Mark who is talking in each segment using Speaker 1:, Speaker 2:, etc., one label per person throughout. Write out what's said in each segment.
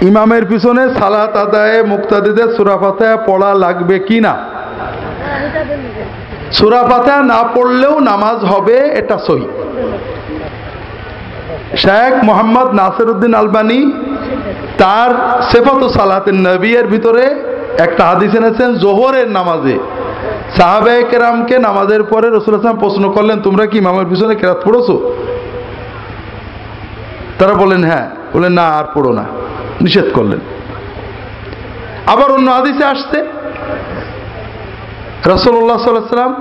Speaker 1: ইমামের পিছনে সালাত আদায়ে মুক্তাদিদের সূরা ফাতিহা পড়া লাগবে কি না? সূরা ফাতিহা না পড়লেও নামাজ হবে, এটা সহিহ। শেখ মোহাম্মদ নাসিরউদ্দিন আলবানী তার সিফাতু সালাতিন নবী এর ভিতরে একটা হাদিস এনেছেন, জোহরের নামাজে সাহাবায়ে কেরামকে নামাজের পরে রাসূল সাল্লাল্লাহু আলাইহি ওয়াসাল্লাম প্রশ্ন করলেন, তোমরা কি ইমামের পিছনে কেরাত পড়েছো? তারা বলেন হ্যাঁ। বলেন না, আর পড়ো না, নিষেধ করলেন। আবার অন্য হাদিসে আসছে রাসূলুল্লাহ সাল্লাল্লাহু আলাইহি ওয়াসাল্লাম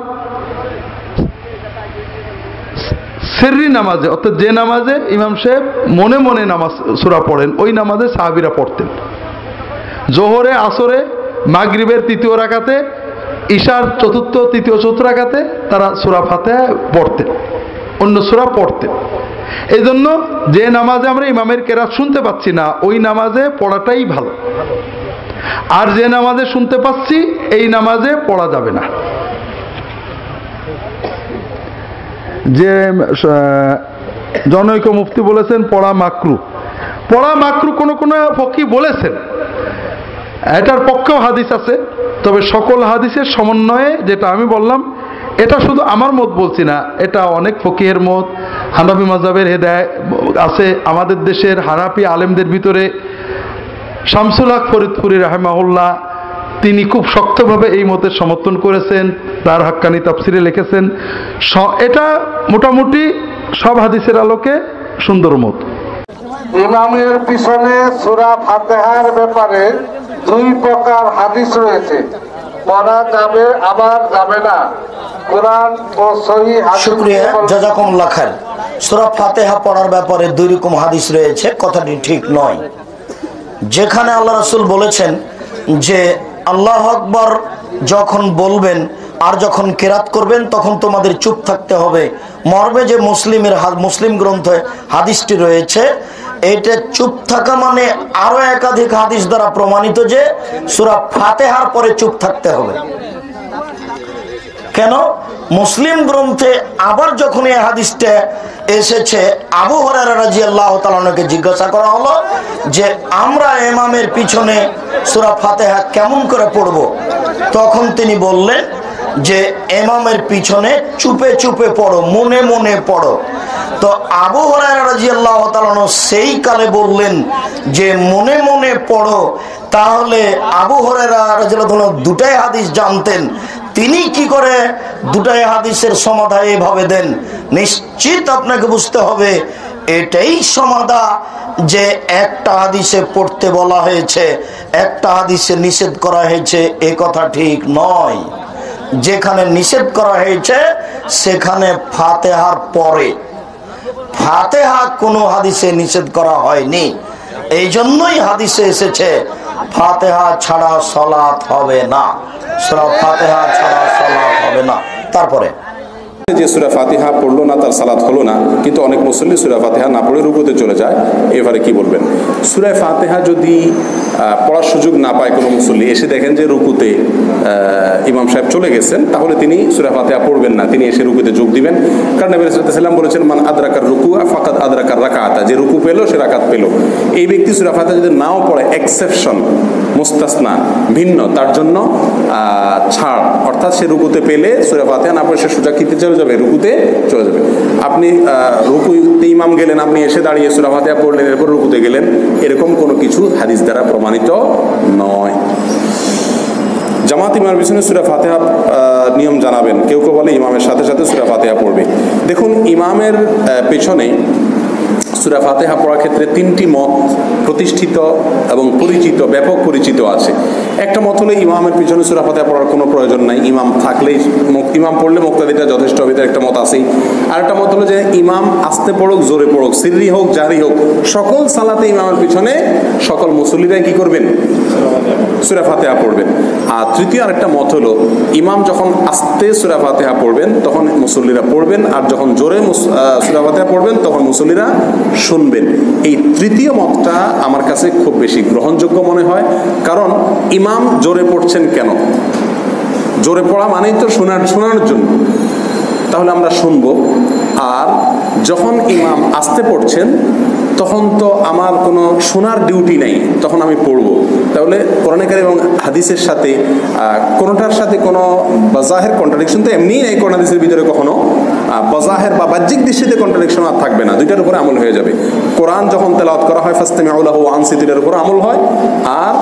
Speaker 1: সিররি নামাজে, অর্থাৎ যে নামাজে ইমাম সাহেব মনে মনে নামাজ সূরা পড়েন, ওই নামাজে সাহাবীরা পড়তেন। জোহরে, আসরে, মাগরিবের তৃতীয় রাকাতে, ঈশার চতুর্থ, তৃতীয়, চতুর্থ রাকাতে তারা সূরা ফাতিহা পড়তেন, অন্য সূরা পড়তেন। এই জন্য যে নামাজে আমরা ইমামের কেরাত শুনতে পাচ্ছি না, ওই নামাজে পড়াটাই ভালো। আর যে নামাজে শুনতে পাচ্ছি, এই নামাজে পড়া যাবে না। যে জনৈক মুফতি বলেছেন পড়া মাকরু, পড়া মাকরু কোনো কোনো ফকি বলেছেন, এটার পক্ষেও হাদিস আছে। তবে সকল হাদিসের সমন্বয়ে যেটা আমি বললাম, এটা শুধু আমার মত বলছি না, এটা অনেক ফকিহের মত। হানাফি মাযহাবের হেদায়েত আছে। আমাদের দেশের হানাফি আলেমদের ভিতরে শামসুল হক ফরিদপুরি রাহিমাহুল্লাহ, তিনি খুব শক্তভাবে এই মতের সমর্থন করেছেন, তার হাক্কানি তাফসিরে লিখেছেন। এটা মোটামুটি সব হাদিসের আলোকে সুন্দর মত।
Speaker 2: ইমামের পিছনে সূরা ফাতিহার ব্যাপারে দুই প্রকার হাদিস রয়েছে, পড়া যাবে আবার যাবে না। কোরআন ও সহিহ হাদিস।
Speaker 3: শুকরিয়া, জাযাকুমুল্লাহ খাইর। সূরা ফাতিহা পড়ার ব্যাপারে দুই রকম হাদিস রয়েছে, কথাটি ঠিক নয়। যেখানে আল্লাহ রাসূল বলেছেন যে আল্লাহু আকবার যখন বলবেন আর যখন কেরাত করবেন তখন তোমাদের চুপ থাকতে হবে, মর্মে যে মুসলিম গ্রন্থে হাদিসটি রয়েছে, এটা চুপ থাকা মানে আরো একাধিক হাদিস দ্বারা প্রমাণিত যে সূরা ফাতিহার পরে চুপ থাকতে হবে। কেন? মুসলিম গ্রন্থে আবার যখন এই হাদিসটা এসেছে, আবু হুরায়রা রাদিয়াল্লাহু তাআলা আনহুকে জিজ্ঞাসা করা হলো যে আমরা ইমামের পিছনে সূরা ফাতিহা কেমন করে পড়ব, তখন তিনি বললেন যে ইমামের পিছনে চুপে চুপে পড়ো, মনে মনে পড়ো। তো আবু হুরায়রা রাদিয়াল্লাহু তাআলা আনহু সেই কালে বললেন যে মনে মনে পড়ো। তাহলে আবু হুরায়রা রাদিয়াল্লাহু তাআলা দুটাই হাদিস জানতেন, তিনি কি করে দুটাই হাদিসের সমাধান এভাবে দেন? নিশ্চিত আপনাকে বুঝতে হবে এটাই সমাধান যে একটা হাদিসে পড়তে বলা হয়েছে, একটা হাদিসে নিষেধ করা হয়েছে, এ কথা ঠিক নয়। যেখানে নিষেধ করা হয়েছে সেখানে ফাতিহার পরে, ফাতিহা কোনো হাদিসে নিষেধ করা হয়নি। এই জন্যই হাদিসে এসেছে ফাতিহা ছাড়া সালাত হবে না, সূরা ফাতিহা ছাড়া সালাত হবে না। তারপরে
Speaker 4: যে সূরা ফাতিহা পড়লো না তার সালাত হলো না, কিন্তু অনেক মুসল্লি সূরা ফাতিহা না পড়ে রুকুতে চলে যায়, এবারে কি বলবেন? সূরা ফাতিহা যদি পড়ার সুযোগ না পায় কোনো মুসল্লি, এসে দেখেন যে রুকুতে ইমাম সাহেব চলে গেছেন, তাহলে তিনি সূরা ফাতিহা পড়বেন না, তিনি এসে রুকুতে যোগ দিবেন। কারণ নবী সাল্লাল্লাহু আলাইহি ওয়াসাল্লাম বলেছেন মান আদরাকার রুকুআ ফাকাদ আদরাকার রাকাআতা, যে রুকু পেল সে রাকাত পেল। এই ব্যক্তি সূরা ফাতিহা যদি নাও পড়ে, এক্সেপশন, মুস্তাসনা, ভিন্ন, তার জন্য ছাড়, অর্থাৎ সে রুকুতে পেলে সূরা ফাতিহা না পড়ে সে সোজা কিতে চলে যাবে, রুকুতে চলে যাবে। আপনি রুকুতে ইমাম গেলেন, আপনি এসে দাঁড়িয়ে সূরা ফাতিহা পড়লেন, এরপর রুকুতে গেলেন, এরকম কোনো কিছু হাদিস দ্বারা প্রমাণিত নয়। জামাত ইমামের পিছনে সূরা ফাতিহা নিয়ম জানাবেন। কেউ কেউ বলে ইমামের সাথে সাথে সূরা ফাতিহা পড়বে। দেখুন, ইমামের পেছনে সূরা ফাতিহা পড়ার ক্ষেত্রে তিনটি মত প্রতিষ্ঠিত এবং পরিচিত, ব্যাপক পরিচিত আছে। একটা মত হলো ইমামের পিছনে সূরা ফাতিহা পড়ার কোনো প্রয়োজন নাই, ইমাম থাকলেই, ইমাম পড়লে মুক্তাদিটা যথেষ্ট হবে, একটা মত আছেই। আরেকটা মত হলো যে ইমাম আস্তে পড়ুক, জোরে পড়ুক, সিররি হোক, জাহরি হোক, সকল সালাতে ইমামের পিছনে সকল মুসল্লিরাই কি করবেন? সূরা ফাতিহা পড়বেন। আর তৃতীয় আরেকটা মত হলো ইমাম যখন আস্তে সূরা ফাতিহা পড়বেন তখন মুসল্লিরা পড়বেন, আর যখন জোরে সূরা ফাতিহা পড়বেন তখন মুসল্লিরা শুনবেন। এই তৃতীয় মতটা আমার কাছে খুব বেশি গ্রহণযোগ্য মনে হয়। কারণ ইমাম জোরে পড়ছেন কেন? জোরে পড়া মানেই তো শোনানোর জন্য, তাহলে আমরা শুনবো। আর যখন ইমাম আস্তে পড়ছেন তখন তো আমার কোনো শোনার ডিউটি নাই, তখন আমি পড়বো। তাহলে কোরআনে কারীম এবং হাদিসের সাথে কোনোটার সাথে কোনো বাজাহের কন্ট্রাডিকশন তো এমনিই নেই। কোরআন হাদিসের ভিতরে কখনো বাজাহের বা বাহ্যিক দৃষ্টিতে কন্ট্রাডিকশন আর থাকবে না, দুইটার উপরে আমল হয়ে যাবে। কোরআন যখন তেলাওয়াত করা হয় ফাসতামিউ লাহু ওয়া আনসিতু, এর উপর আমল হয়, আর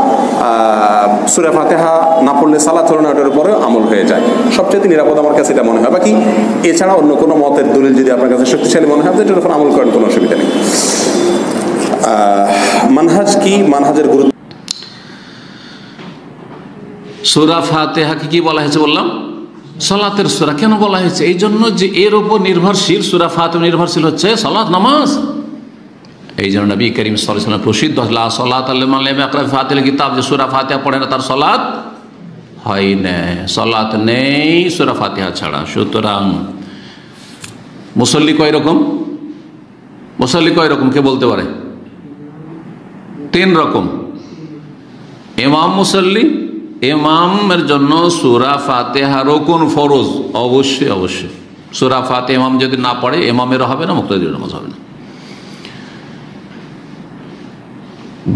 Speaker 4: সূরা ফাতিহা না পড়লে সালাত হলো না, ওটার উপরে আমল হয়ে যায়। সবচেয়ে নিরাপদ আমার কাছে এটা মনে হয়। বাকি এছাড়া অন্য কোনো মতের দলিল যদি আপনার কাছে শক্তিশালী মনে হয়, এটার উপর আমল করেন, কোনো অসুবিধা নেই। মানহাজ কি, মানহাজের গুরুত্ব।
Speaker 5: সূরা ফাতিহাকে কি বলা হয়েছে বললাম? সালাতের সূরা। কেন বলা হয়েছে? এই জন্য যে এর উপর নির্ভরশীল, সূরা ফাতিহা নির্ভরশীল হচ্ছে সালাত, নামাজ। এই জন্য নবী করিম সাল্লাল্লাহু আলাইহি ওয়াসাল্লাম প্রসিদ্ধ লা সালাতা লিমান লাম ইয়াকরা ফাতিহাল কিতাব, যে সূরা ফাতিহা পড়ে না তার সালাত হয় না, সালাত নেই সূরা ফাতিহা ছাড়া। সুতরাং মুসল্লি কয় রকম? মুসল্লি কয় রকম কে বলতে পারে? 3 রকম। ইমাম মুসল্লি, ইমামের জন্য সূরা ফাতিহা রুকুন ফরজ, অবশ্যই অবশ্যই। সূরা ফাতিহা ইমাম যদি না পড়ে, ইমামেরও হবে না, মুক্তাদির নামাজ হবে না।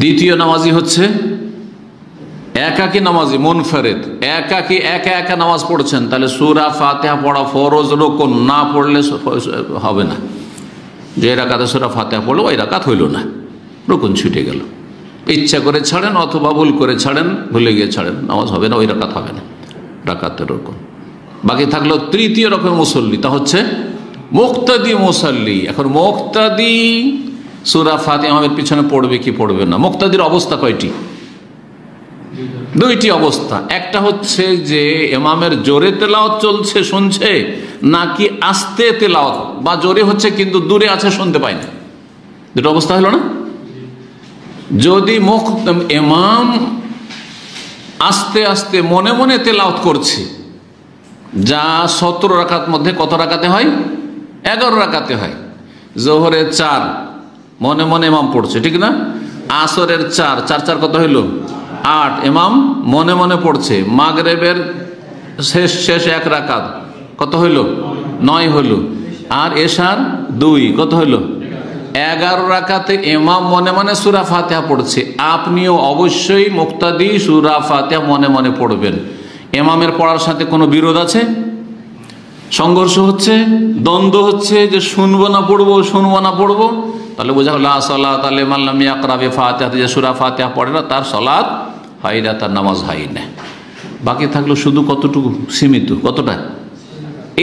Speaker 5: দ্বিতীয় নামাজি হচ্ছে একাকী নামাজি, মুনফারিদ, একাকী একা একা নামাজ পড়ছেন, তাহলে সূরা ফাতিহা পড়া ফরজ, রুকুন না পড়লে হবে না। যে রাকাতে সূরা ফাতিহা পড়লো ওই রাকাত হইল না, রুকুন ছুটে গেল। ইচ্ছা করে ছাড়েন অথবা ভুল করে ছাড়েন, ভুলে গিয়ে ছাড়েন, নামাজ হবে না, ওই রাকাত হবে না, রাকাতের রুকুন। বাকি থাকলো তৃতীয় রকমের মুসল্লি, তা হচ্ছে মুক্তাদি মুসল্লি। এখন মুক্তাদি সূরা ফাতিহা ইমামের পিছনে পড়বে কি পড়বে না? মুক্তাদির অবস্থা কয়টি? 2টি অবস্থা। একটা হচ্ছে যে ইমামের জোরে তেলাওয়াত চলছে, শুনছে, নাকি আস্তে তেলাওয়াত, বা জোরে হচ্ছে কিন্তু দূরে আছে, শুনতে পায় না। 2টো অবস্থা হলো না? যদি ইমাম আস্তে আস্তে মনে মনে তেলাওয়াত করছে, যা 17 রাকাত মধ্যে কত রাকাতে হয়? 11 রাকাতে হয়। জোহরের 4 মনে মনে ইমাম পড়ছে, ঠিক না? আসরের 4 4 কত হইল? 8, ইমাম মনে মনে পড়ছে। মাগরিবের শেষ 1 রাকাত কত হইল? 9 হইল। আর এশার 2 কত হইল? 11 রাকাতে ইমাম মনে মনে সূরা ফাতিহা পড়ছে। আপনিও অবশ্যই মুক্তাদি সূরা ফাতিহা মনে মনে পড়বেন। ইমামের পড়ার সাথে কোনো বিরোধ আছে? সংঘর্ষ হচ্ছে, দ্বন্দ্ব হচ্ছে, যে শুনবো না পড়বো, শুনবো না পড়বো, তাহলে বোঝা হলো সালাত লিমান লাম ইয়াকরা বিফাতিহা, যে সূরা ফাতিহা পড়ে না তার সালাত হয় না, তার নামাজ হয় না। বাকি থাকলো শুধু কতটুকু সীমিত, কতটা?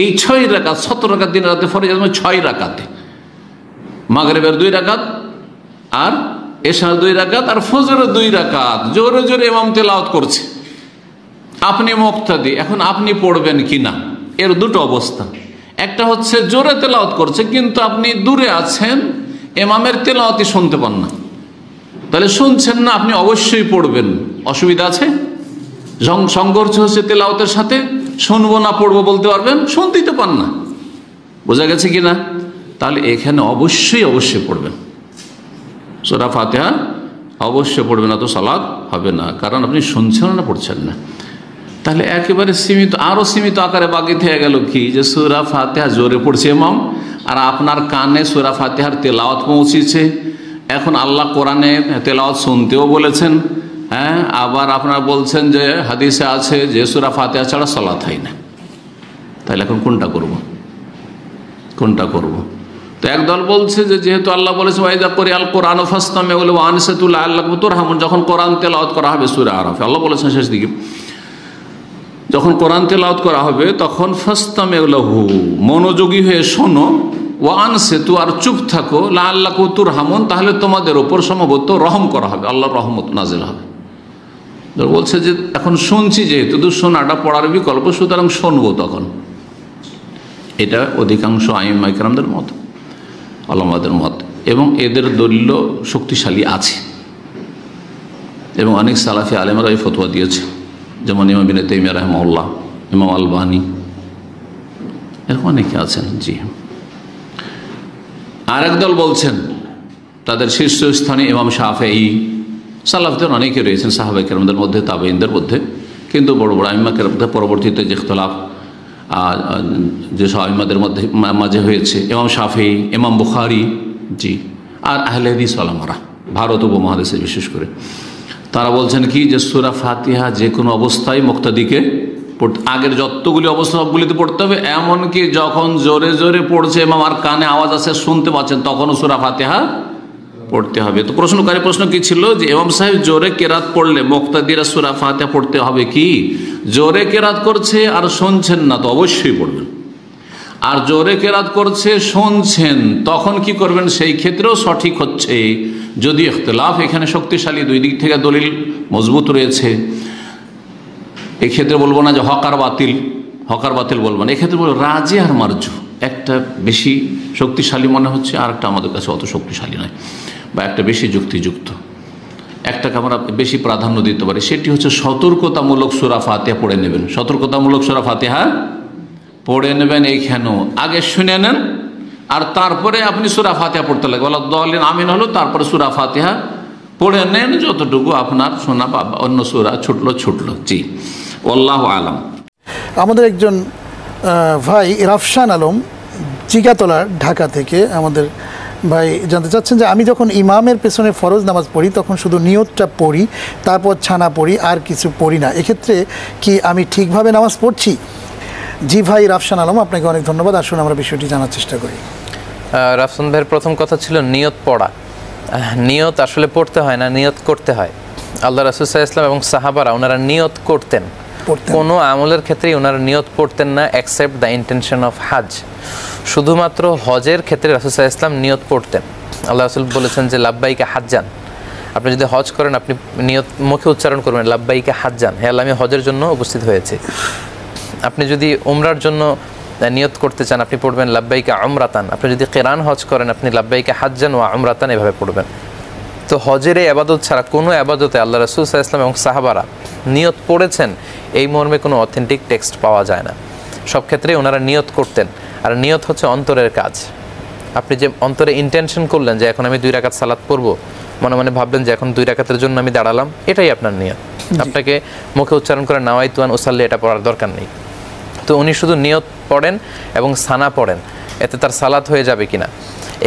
Speaker 5: এই 6 রাকাত, 17 রাকাত দিন রাতে ফরজ 6 রাকাতে, মাগরিবের 2 রাকাত, আর এশার 2 রাকাত, আর ফজরের 2 রাকাত। জোরে জোরে ইমাম তেলাওয়াত করছে, আপনি মুক্তাদি, এখন আপনি পড়বেন কিনা, এর 2টো অবস্থা। একটা হচ্ছে জোরে তেলাওয়াত করছে কিন্তু আপনি দূরে আছেন, ইমামের তেলাওয়াতই শুনতে পান না, তাহলে শুনছেন না, আপনি অবশ্যই পড়বেন। অসুবিধা আছে? সংঘর্ষ হচ্ছে তেলাওয়াতের সাথে, শুনবো না পড়বো বলতে পারবেন, শুনতেই তো পান না। বোঝা গেছে কিনা? তাহলে এখানে অবশ্যই অবশ্যই পড়বেন সূরা ফাতিহা, অবশ্যই পড়বেন, না তো সালাত হবে না, কারণ আপনি শুনছেন না, পড়ছেন না। তাহলে একেবারে সীমিত, আরো সীমিত আকারে বাকি থেকে গেল কি, যে সূরা ফাতিহা জোরে পড়ছে ইমাম, আর আপনার কানে সূরা ফাতিহার তেলাওয়াত পৌঁছেছে। এখন আল্লাহ কোরআনে তেলাওয়াত শুনতেও বলেছেন, হ্যাঁ, আবার আপনারা বলছেন যে হাদিসে আছে যে সূরা ফাতিহা ছাড়া সালাত হয় না। তাহলে এখন কোনটা করব? কোনটা করব? তো একদল বলছে যে যেহেতু আল্লাহ বলেছে ওয়াইদা করিয়াল কোরআন ফাসতামিউ লাহু ওয়া আনসিতু লাআল্লাকুম তুরহামুন, যখন কোরআন তেলাওয়াত করা হবে সূরা আরাফে, আল্লাহ বলেছেন শেষ দিকে, যখন কোরআন তেলাওয়াত করা হবে তখন ফাসতামিউ লাহু, মনোযোগী হয়ে শোনো, ওয়া আনসিতু, আর চুপ থাকো, লাআল্লাকুম তুরহামুন, তাহলে তোমাদের উপর সম্ভবত রহম করা হবে, আল্লাহর রহমত নাজিল হবে। বলছে যে এখন শুনছি, যেহেতু তো শোনাটা পড়ার বিকল্প, সুতরাং শুনবো তখন। এটা অধিকাংশ আইম্মা ইকরামদের মত, আলেমদের মত, এবং এদের দলিল শক্তিশালী আছে, এবং অনেক সালাফি আলেমরা এই ফতোয়া দিয়েছে, যেমন ইমাম ইবনে তাইমিয়া রাহিমাহুল্লাহ, ইমাম আলবানী, এরকম অনেকে আছেন। জি, আর একদল বলছেন, তাদের শীর্ষস্থানীয় ইমাম শাফেঈ, সালাফদের অনেকে রয়েছেন সাহাবায়ে কেরামদের মধ্যে, তাবেঈনদের মধ্যে, কিন্তু বড় বড় আইম্মা কেরামদের পরবর্তীতে যে ইখতিলাফ যেসব আইম্মাদের মধ্যে মাঝে হয়েছে, ইমাম শাফেঈ, ইমাম বুখারী, জি, আর আহলে হাদিস ওলামারা ভারত উপমহাদেশে বিশেষ করে তারা বলছেন কি যে সূরা ফাতিহা যে কোনো অবস্থায় মুক্তাদিকে আগের যতগুলি অবস্থা সবগুলিতে পড়তে হবে, এমনকি যখন জোরে জোরে পড়ছে এবং আর কানে আওয়াজ আসে শুনতে পাচ্ছেন তখনও সূরা ফাতিহা পড়তে হবে। তো প্রশ্নকারী প্রশ্ন কি ছিল যে ইমাম সাহেব জোরে কেরাত পড়লে মুক্তাদিরা সূরা ফাতিহা পড়তে হবে কি? জোরে কেরাত করছে আর শুনছেন না তো অবশ্যই পড়বেন, আর জোরে কেরাত করছে শুনছেন তখন কি করবেন? সেই ক্ষেত্রেও সঠিক হচ্ছে, যদি ইখতিলাফ এখানে শক্তিশালী, দুই দিক থেকে দলিল মজবুত রয়েছে, এক্ষেত্রে বলবো না যে হকার বাতিল বলবো না, এক্ষেত্রে বলবো রাজি আর মারজু, একটা বেশি শক্তিশালী মনে হচ্ছে আর একটা আমাদের কাছে অত শক্তিশালী নয়, বা একটা বেশি যুক্তিযুক্ত, একটাকে আমরা বেশি প্রাধান্য দিতে পারি, সেটি হচ্ছে সতর্কতামূলক সূরা ফাতিহা পড়ে নেবেন। সতর্কতামূলক সূরা ফাতিহা পড়ে নেবেন, এইখানেও আগে শুনে নেন আর তারপরে আপনি সূরা ফাতিহা পড়তে লাগবে, ওয়ালাদ-দাল্লিন আমিন হলো, তারপরে সূরা ফাতিহা পড়ে নেন যতটুকু আপনার শোনা বা অন্য সূরা ছুটলো। জি, আল্লাহু আলাম।
Speaker 6: আমাদের একজন ভাই রাফসান আলম জিগাতলা ঢাকা থেকে আমাদের ভাই জানতে চাচ্ছেন যে আমি যখন ইমামের পেছনে ফরজ নামাজ পড়ি তখন শুধু নিয়তটা পড়ি, তারপর ছানা পড়ি, আর কিছু পড়ি না, এক্ষেত্রে কি আমি ঠিকভাবে নামাজ পড়ছি? জি ভাই রাফসান আলম, আপনাকে অনেক ধন্যবাদ। আসুন আমরা বিষয়টি জানার চেষ্টা করি।
Speaker 7: রাফসান ভাইয়ের প্রথম কথা ছিল নিয়ত পড়া। নিয়ত আসলে পড়তে হয় না, নিয়ত করতে হয়। আল্লাহ রাসূল সাল্লাল্লাহু আলাইহি ওয়াসাল্লাম এবং সাহাবারা ওনারা নিয়ত করতেন, কোনো আমলের ক্ষেত্রেই ওনারা নিয়ত পড়তেন না এক্সেপ্ট দ্য ইন্টেনশন অফ হাজ। শুধুমাত্র হজের ক্ষেত্রে রাসূল সাল্লাল্লাহু আলাইহি ওয়াসাল্লাম নিয়ত পড়তেন। আল্লাহ রাসূল বলেছেন যে লাব্বাইকা হাজ্জান, আপনি যদি হজ করেন আপনি নিয়ত মুখে উচ্চারণ করবেন লাব্বাইকা হাজ্জান, হে আল্লাহ আমি হজের জন্য উপস্থিত হয়েছি। আপনি যদি উমরার জন্য নিয়ত করতে চান আপনি পড়বেন লাব্বাইকা উমরাতান, আপনি যদি কিরান হজ করেন আপনি লাব্বাইকা হাজ্জান ওয়া উমরাতান এভাবে পড়বেন। তো হজের এই আবাদত ছাড়া কোনো আবাদতে আল্লাহ রাসূল সাল্লাল্লাহু আলাইহি ওয়াসাল্লাম এবং সাহাবারা নিয়ত পড়েছেন এই মর্মে কোনো অথেন্টিক টেক্সট পাওয়া যায় না। সব ক্ষেত্রেই ওনারা নিয়ত করতেন, আর নিয়ত হচ্ছে অন্তরের কাজ। আপনি যে অন্তরে ইন্টেনশন করলেন যে এখন আমি 2 রাকাত সালাত পড়বো, মনে মনে ভাবলেন যে এখন 2 রাকাতের জন্য আমি দাঁড়ালাম, এটাই আপনার নিয়ত। আপনাকে মুখে উচ্চারণ করে নাওয়াইতু আন উসাল্লি এটা পড়ার দরকার নেই। তো উনি শুধু নিয়ত পড়েন এবং সানা পড়েন, এতে তার সালাত হয়ে যাবে কিনা।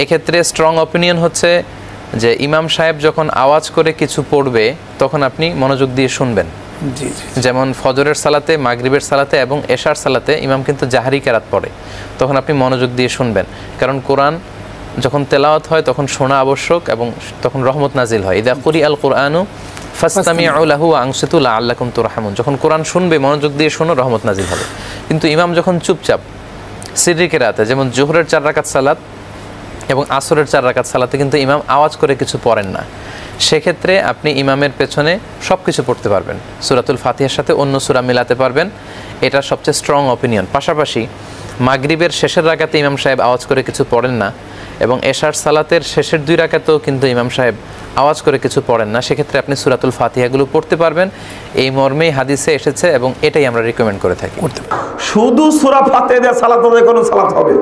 Speaker 7: এক্ষেত্রে স্ট্রং অপিনিয়ন হচ্ছে যে ইমাম সাহেব যখন আওয়াজ করে কিছু পড়বে তখন আপনি মনোযোগ দিয়ে শুনবেন। যেমন ফজরের সালাতে, মাগরিবের সালাতে এবং এশার সালাতে ইমাম কিন্তু জাহরি কেরাত পড়ে, তখন আপনি মনোযোগ দিয়ে শুনবেন, কারণ কোরআন যখন তেলাওয়াত হয় তখন শোনা আবশ্যক এবং তখন রহমত নাজিল হয়। ইদা কুরিআল কুরআনু ফাসতামিউ লাহু ওয়া আনসিতু লাআল্লাকুম তুরহামুন, যখন কোরআন শুনবে মনোযোগ দিয়ে শোনো, রহমত নাজিল হবে। কিন্তু ইমাম যখন চুপচাপ সিররি কেরাতে, যেমন জোহরের 4 রাকাত সালাত এবং আসরের 4 রাকাত সালাতে কিন্তু ইমাম আওয়াজ করে কিছু পড়েন না, সেক্ষেত্রে আপনি ইমামের পেছনে সব কিছু পড়তে পারবেন, সূরাতুল ফাতিহার সাথে অন্য সূরা মিলাতে পারবেন, এটা সবচেয়ে স্ট্রং অপিনিয়ন। পাশাপাশি মাগরিবের শেষের রাকাতে ইমাম সাহেব আওয়াজ করে কিছু পড়েন না এবং এশার সালাতের শেষের 2 রাকাতেও কিন্তু ইমাম সাহেব আওয়াজ করে কিছু পড়েন না, সেক্ষেত্রে আপনি সূরাতুল ফাতিহাগুলো পড়তে পারবেন। এই মর্মেই হাদিসে এসেছে এবং এটাই আমরা রিকমেন্ড করে থাকি।
Speaker 3: শুধু সূরা ফাতিহা দিয়ে সালাত আদায় করেন, সালাত হবে।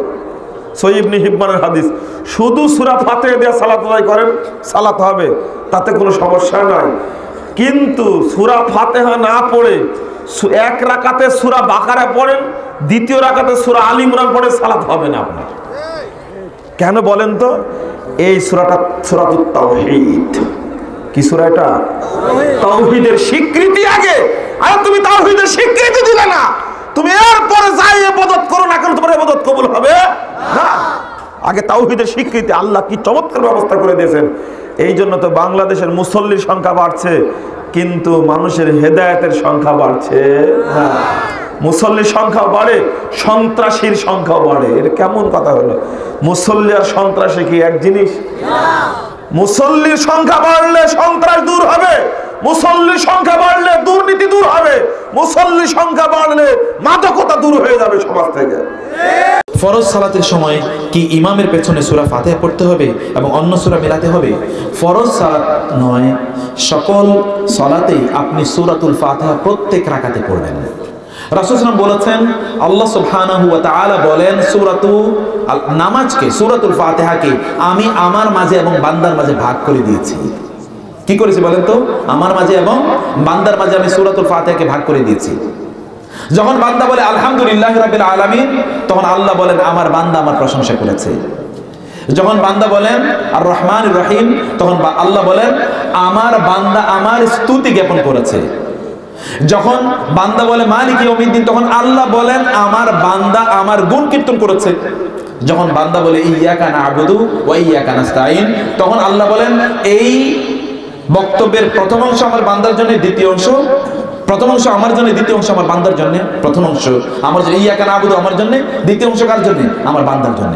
Speaker 3: সহিহ ইবনে হিব্বানের হাদিস, শুধু সূরা ফাতিহা দিয়ে সালাত আদায় করেন, সালাত হবে, তাতে কোনো সমস্যা নাই। কিন্তু সূরা ফাতিহা না পড়ে 1 রাকাতে সূরা বাকারা পড়েন, 2য় রাকাতে সূরা আলী ইমরান পড়ে, সালাত হবে না আপনার। কেন বলেন তো? এই সূরাটা সূরাতুত তাওহীদ। কি সূরা এটা? তাওহীদের স্বীকৃতি আগে। আর তুমি তাওহীদের স্বীকৃতি দিলে না, তুমি এরপরে যাই ইবাদত করো না কেন তোমার ইবাদত কবুল হবে না। আগে তাওহীদের স্বীকৃতি। আল্লাহ কি চমৎকার ব্যবস্থা করে দিয়েছেন। এই জন্য তো বাংলাদেশের মুসল্লির সংখ্যা বাড়ছে, কিন্তু মানুষের হেদায়েতের সংখ্যা বাড়ছে না। মুসল্লির সংখ্যা বাড়ে, সন্ত্রাসীর সংখ্যা বাড়ে। এর কেমন কথা হলো? মুসল্লি আর সন্ত্রাসী কি এক জিনিস? মুসল্লির সংখ্যা বাড়লে সন্ত্রাস দূর হবে, মুসল্লির সংখ্যা বাড়লে দুর্নীতি দূর হবে, মুসল্লির সংখ্যা বাড়লে মাদকতা দূর হয়ে যাবে সমাজ থেকে।
Speaker 8: ফরজ সালাতের সময় কি ইমামের পেছনে সূরা ফাতিহা পড়তে হবে এবং অন্য সূরা মিলাতে হবে? ফরজ সালাত নয়, সকল সালাতেই আপনি সূরাতুল ফাতিহা প্রত্যেক রাকাতে পড়বেন। রাসূল সাল্লাল্লাহু আলাইহি ওয়াসাল্লাম বলেছেন, আল্লাহ সুবহানাহু ওয়া তাআলা বলেন নামাজকে, সূরাতুল ফাতিহাকে আমি আমার মাঝে এবং বান্দার মাঝে ভাগ করে দিয়েছি। কি করেছি বলেন তো? আমার মাঝে এবং বান্দার মাঝে আমি সূরাতুল ফাতিহাকে ভাগ করে দিয়েছি। যখন বান্দা বলে আলহামদুলিল্লাহি রাব্বিল আলামিন, তখন আল্লাহ বলেন আমার বান্দা আমার প্রশংসা করেছে। যখন বান্দা বলেন আর রহমান রহিম, তখন আল্লাহ বলেন আমার বান্দা আমার স্তুতি জ্ঞাপন করেছে। যখন বান্দা বলে মালিক ইয়াউমিদ্দিন, তখন আল্লাহ বলেন আমার বান্দা আমার গুণ কীর্তন করেছে। যখন বান্দা বলে ইয়্যাকা না'বুদু ওয়া ইয়্যাকা নাস্তাঈন, তখন আল্লাহ বলেন এই বক্তব্যের প্রথম অংশ আমার বান্দার জন্য, দ্বিতীয় অংশ প্রথম অংশ আমার জন্য, দ্বিতীয় অংশ আমার বান্দার জন্য। প্রথম অংশ আমার জন্য, ইয়্যাকা না'বুদু আমার জন্য, দ্বিতীয় অংশ কার জন্য? আমার বান্দার জন্য।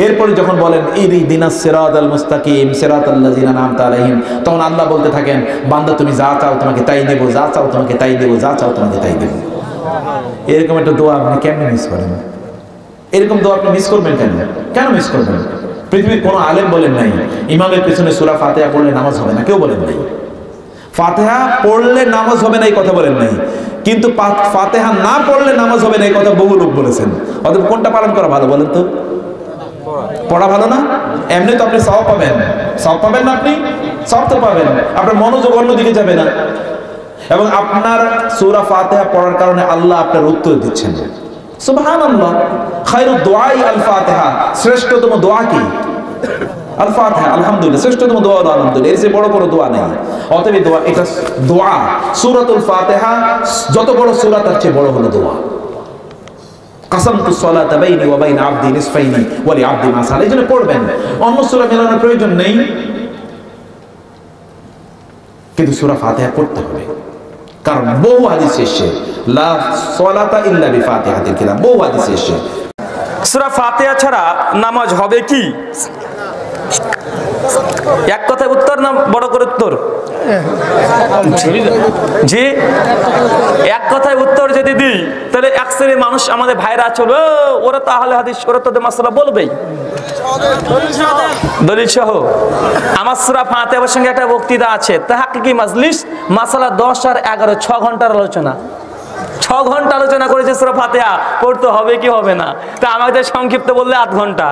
Speaker 8: এরপরে যখন বলেন ইহদিনাস সিরাতাল মুস্তাকিম সিরাতাল্লাযিনা আন'আমতা আলাইহিম, তখন আল্লাহ বলতে থাকেন বান্দা তুমি যা চাও তোমাকে তাই দেব, যা চাও তোমাকে তাই দেব, যা চাও তোমাকে তাই দেব। এরকম একটা দোয়া আপনি কেমনে মিস করেন? এরকম দোয়া আপনি মিস করবেন কেন? কেন মিস করবেন? পৃথিবীর কোনো আলেম বলেন নাই ইমামের পেছনে সূরা ফাতিহা পড়লে নামাজ হবে না, কেউ বলেন নাই। ফাতিহা পড়লে নামাজ হবে না এই কথা বলেন নাই, কিন্তু ফাতিহা না পড়লে নামাজ হবে না এই কথা বহু লোক বলেছেন। অতএব কোনটা পালন করা ভালো বলেন তো? পড়া ভালো না? এমনি তো আপনি সওয়াব পাবেন, সওয়াব পাবেন না? আপনি সওয়াব তো পাবেন, আপনার মনোযোগ অন্যদিকে যাবে না, এবং আপনার সূরা ফাতিহা পড়ার কারণে আল্লাহ আপনার উত্তর দিচ্ছেন। সুবহানাল্লাহ। খায়রুদ দুআই আল ফাতিহা, শ্রেষ্ঠতম দোয়া কি? আল ফাতিহা। আলহামদুলিল্লাহ, শ্রেষ্ঠতম দোয়া হলো আলহামদুলিল্লাহ, এর চেয়ে বড় কোনো দোয়া নেই। অতএব দোয়া, এটা দোয়া। সূরাতুল ফাতিহা যত বড় সূরা তার চেয়ে বড় হলো দোয়া। কাসামতুস সালাতা বাইনি ওয়া বাইনা আবদি নিসফাইনি ওয়া লি আবদি মা সালা, এইজন্য পড়বেন, অন্য সূরা মেলানোর প্রয়োজন নেই, কিন্তু সূরা ফাতিহা পড়তে হবে। কারণ বহু হাদিস এসেছে লা সালাতা ইল্লা বিফাতিহাতিল কিতাব, বহু হাদিস এসেছে
Speaker 9: সূরা ফাতিহা ছাড়া নামাজ হবে কি? এক কথায় উত্তর না বড় করে উত্তর? জি, এক কথায় উত্তর যদি দিই তাহলে এক শ্রেণীর মানুষ আমাদের ভাইরা আছে, ওরা তো আহলে হাদিস, ওরা তো মাসআলা বলবেই দলিল সহ। আমার সূরা ফাতিহার সঙ্গে একটা বক্তৃতা আছে, তাহকিকি মাজলিস, মাসালা 10 আর 11, 6 ঘন্টার আলোচনা। 6 ঘন্টা আলোচনা করেছে সূরা ফাতিহা পড়তে হবে কি হবে না। তা আমাদের সংক্ষিপ্ত বললে 8 ঘন্টা।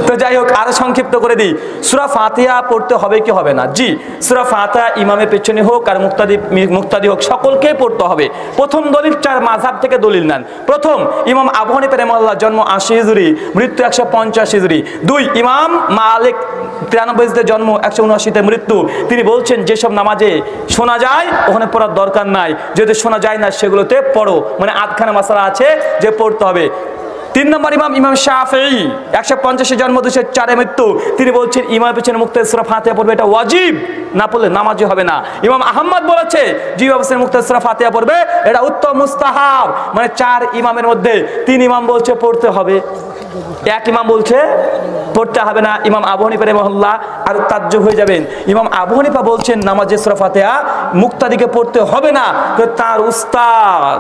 Speaker 9: তো যাই হোক, আরো সংক্ষিপ্ত করে দিই, সূরা ফাতিহা পড়তে হবে কি হবে না? জি, সূরা ফাতিহা ইমামের পেছনে হোক আর মুক্তাদি হোক, সকলকেই পড়তে হবে। প্রথম দলিল 4 মাযহাব থেকে দলিল নেন। প্রথম, ইমাম আবু হানিফা রাহিমাহুল্লাহ, জন্ম 80 হিজরি, মৃত্যু 150 হিজরি। 2, ইমাম মালিক 93 হিজরিতে জন্ম, 179 তে মৃত্যু। তিনি বলছেন যেসব নামাজে শোনা যায় ওখানে পড়ার দরকার নাই, যদি শোনা যায় না সেগুলোতে পড়ো, মানে আধখানা মাসালা আছে যে পড়তে হবে। 3 নম্বর, ইমাম শাফিঈ, 150 জন্ম, 204 মৃত্যু। তিনি বলছেন ইমামের পেছনে মুক্তাদি সূরা ফাতিহা পড়বে, এটা ওয়াজিব, না পড়লে নামাজই হবে না। ইমাম আহমদ বলেছে যেভাবে মুক্তাদি সূরা ফাতিহা পড়বে এটা উত্তম মুস্তাহাব, মানে 4 ইমামের মধ্যে 3 ইমাম বলছে পড়তে হবে, 1 ইমাম বলছে পড়তে হবে না। ইমাম আবু হানিফা রাহিমাহুল্লাহ আর তাজ্জুব হয়ে যাবেন। ইমাম আবু হানিফা বলছেন নামাজে সূরা ফাতিহা মুক্তাদিকে পড়তে হবে না, তার উস্তাদ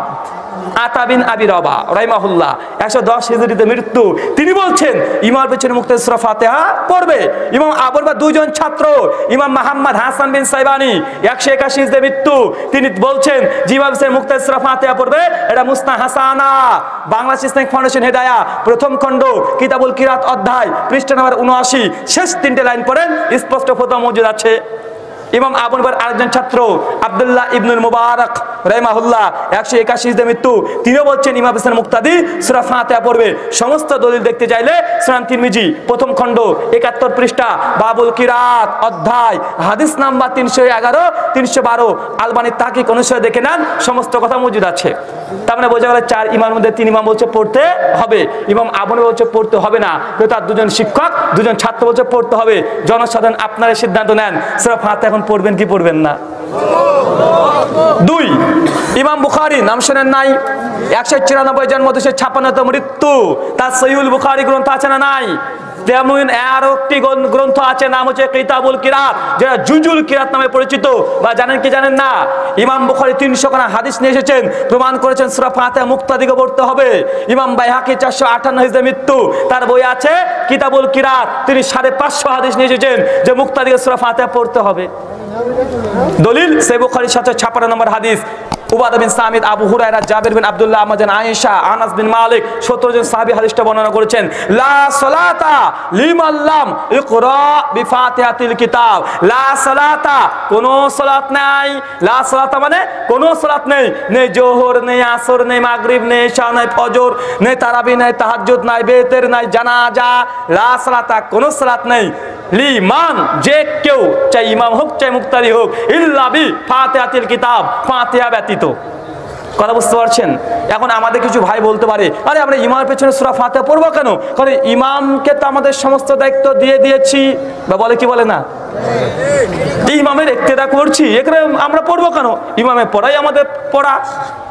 Speaker 9: আতা বিন আবি রবা রাহিমাহুল্লাহ 110 হিজরিতে মৃত্যু, তিনি বলছেন ইমামের পেছনে মুক্তাদি সূরা ফাতিহা পড়বে। ইমাম আবু হানিফার 2 জন ছাত্র, ইমাম মুহাম্মদ হাসান বিন সাইবানি 181 হিজরিতে মৃত্যু, তিনি বলছেন যে ইমামের পেছনে মুক্তাদি সূরা ফাতিহা পড়বে, এটা মুসনাদ হাসানা, বাংলাদেশ ইসলামিক ফাউন্ডেশন হেদায়া, প্রথম খণ্ড, কিতাবুল কিরাত অধ্যায়, পৃষ্ঠা নম্বর 79, শেষ 3টে লাইন পড়েন, স্পষ্ট ফতোয়া মওজুদ আছে। ইমাম আবু হানিফার আরেকজন ছাত্র আব্দুল্লাহ ইবনুল মুবারক রাহিমাহুল্লাহ 181 হিজরিতে মৃত্যু, তিনিও বলছেন ইমাম হাসান মুক্তাদি সূরা ফাতিহা পড়বে। সমস্ত দলিল দেখতে চাইলে সুনান তিরমিজি প্রথম খণ্ড 71 পৃষ্ঠা, বাবুল কিরাত অধ্যায়, হাদিস নাম্বার 311, 312, আলবানী তাহকিক অনুসারে দেখে নেন, সমস্ত কথা মওজুদ আছে। তার মানে বোঝা গেল 4 ইমামের মধ্যে 3 ইমাম বলছে পড়তে হবে, ইমাম আবু হানিফা বলছে পড়তে হবে না, কিন্তু তার 2 জন শিক্ষক 2 জন ছাত্র বলছে পড়তে হবে। জনসাধারণ আপনারা সিদ্ধান্ত নেন সূরা ফাতিহা এখন পড়বেন কি পড়বেন না। 2, ইমাম বুখারী, নাম শোনেন নাই, 194 জন্ম, 256 মৃত্যু, তার সহিহুল বুখারী গ্রন্থ আছে না নাই? তেমন আরো একটি গ্রন্থ আছে, নাম হচ্ছে কিতাবুল কিরাত, যেটা জুজুল কিরাত নামে পরিচিত, বা জানেন কি জানেন না? ইমাম বুখারী 300 খানা হাদিস নিয়ে এসেছেন, প্রমাণ করেছেন সূরা ফাতিহা মুক্তাদিকে পড়তে হবে। ইমাম বাইহাকি 458 হিজরিতে মৃত্যু, তার বই আছে কিতাবুল কিরাত, তিনি 550 হাদিস নিয়ে এসেছেন যে মুক্তাদিকে সূরা ফাতিহা পড়তে হবে। দলিল সহিহ বুখারী 756 নম্বর হাদিস, উবাদা বিন সামিদ, আবু হুরায়রা, জাবির বিন আব্দুল্লাহ, আম্মা জান আয়েশা, আনাস বিন মালিক, 70 জন সাহাবী হাদিসটা বর্ণনা করেছেন। লা সালাতা লিমান লাম ইকরা বিফাতিহাতিল কিতাব। লা সালাতা, কোনো সালাত নাই। লা সালাতা মানে কোনো সালাত নেই। নেই জোহর, নেই আসর, নেই মাগরিব, নেই ইশা, নেই ফজর, নেই তারাবি, নেই তাহাজ্জুদ, নাই বেতের, নাই জানাজা। লা সালাতা, কোনো সালাত নেই। লিমান, যে কেউ, চাই ইমাম হোক চাই মুক্তাদি হোক, ইল্লা বি ফাতিহাতিল কিতাব, ফাতিহা ব্যতীত। কথা বুঝতে পারছেন? এখন আমাদের কিছু ভাই বলতে পারে, আরে আমরা ইমামের পেছনে সূরা ফাতিহা পড়বো কেন? কারণ ইমামকে তো আমাদের সমস্ত দায়িত্ব দিয়ে দিয়েছি, বা বলে কি বলে না, ইমামের ইক্তেদা করছি, এখানে আমরা পড়বো কেন? ইমামের পড়াই আমাদের পড়া,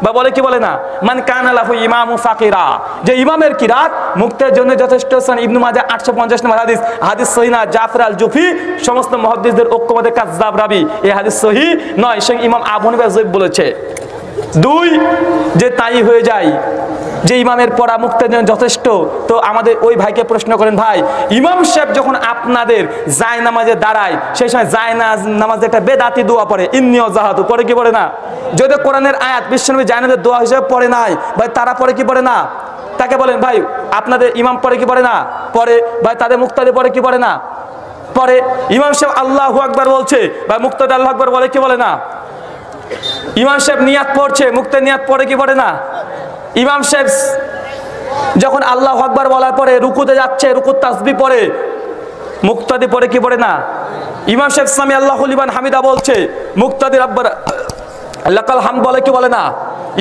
Speaker 9: বা বলে কি বলে না, মান কানা লাহু ইমামু ফাকিরা, যে ইমামের কিরাত মুক্তের জন্য যথেষ্ট। ইবনু মাজাহ 850 নম্বর হাদিস, হাদিস সহিহ না। জাফর আল জুফি সমস্ত মুহাদ্দিসদের ঐক্যমতে কাযযাব রাবি, এই হাদিস সহিহ নয়, সে ইমাম আবু হানিফা যঈফ বলেছে। 2, যে তাই হয়ে যায় যে ইমামের পড়া মুক্তের জন্য যথেষ্ট, তো আমাদের ওই ভাইকে প্রশ্ন করেন, ভাই ইমাম সাহেব যখন আপনাদের যায় নামাজে দাঁড়ায়, সেই সময় যায় নামাজ একটা বেদাতি দোয়া পড়ে, ইন্নী ওয়াজাহাতু, পড়ে কি পড়ে না? যদি কোরআনের আয়াত বিশ্বনবী জায়নামাজের দোয়া হিসেবে পড়ে নাই, ভাই তারা পড়ে কি পড়ে না? তাকে বলেন, ভাই আপনাদের ইমাম পড়ে কি পড়ে না? পড়ে। ভাই তাদের মুক্তাদি পড়ে কি পড়ে না? পড়ে। ইমাম সাহেব আল্লাহু আকবার বলছে, ভাই মুক্তাদি আল্লাহু আকবার বলে কি বলে না? ইমাম সাহেব নিয়াত পড়ছে, মুক্তাদি নিয়াত পড়ে কি পড়ে না? ইমাম সাহেব যখন আল্লাহু আকবার বলার পরে রুকুতে যাচ্ছে, রুকুত তাসবিহ পড়ে, মুক্তাদি পড়ে কি পড়ে না? ইমাম সাহেব সামি আল্লাহু লিমান হামিদা বলছে, মুক্তাদি রাব্বানা লাকাল হামদ বলে কি বলে না?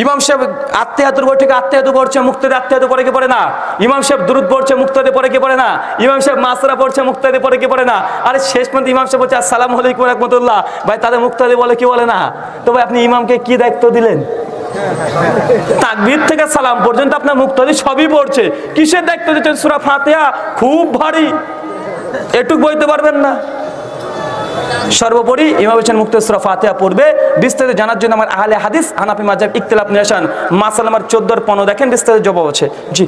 Speaker 9: ইমাম সাহেব আত্তাহিয়াতুর পড়ে ঠিক আত্তাহিয়াতু পড়ছে, মুক্তাদি আত্তাহিয়াতু পড়ে কি পড়ে না? ইমাম সাহেব দুরূদ পড়ছে, মুক্তাদি পড়ে কি পড়ে না? ইমাম সাহেব মাসরা পড়ছে, মুক্তাদি পড়ে কি পড়ে না? আরে শেষ পর্যন্ত ইমাম সাহেব বলছে আসসালামু আলাইকুম ওয়া রাহমাতুল্লাহ, ভাই তাদের মুক্তাদি বলে কি বলে না? তো ভাই আপনি ইমামকে কি দায়িত্ব দিলেন? তাকবীর থেকে সালাম পর্যন্ত আপনার মুক্তাদি সবই পড়ছে, কিসের দায়িত্ব দিচ্ছেন? সূরা ফাতিহা খুব ভারী, এটুক বইতে পারবেন না। সর্বোপরি ইমাম হোসেন মুক্তাদি সূরা ফাতিহা পড়বে। বিস্তারিত জানার জন্য আমার আহলে হাদিস হানাফি মাযহাব ইখতিলাফ নিশান মাসআলা নাম্বার 14 আর 15 দেখেন, বিস্তারিত জবাব আছে। জি।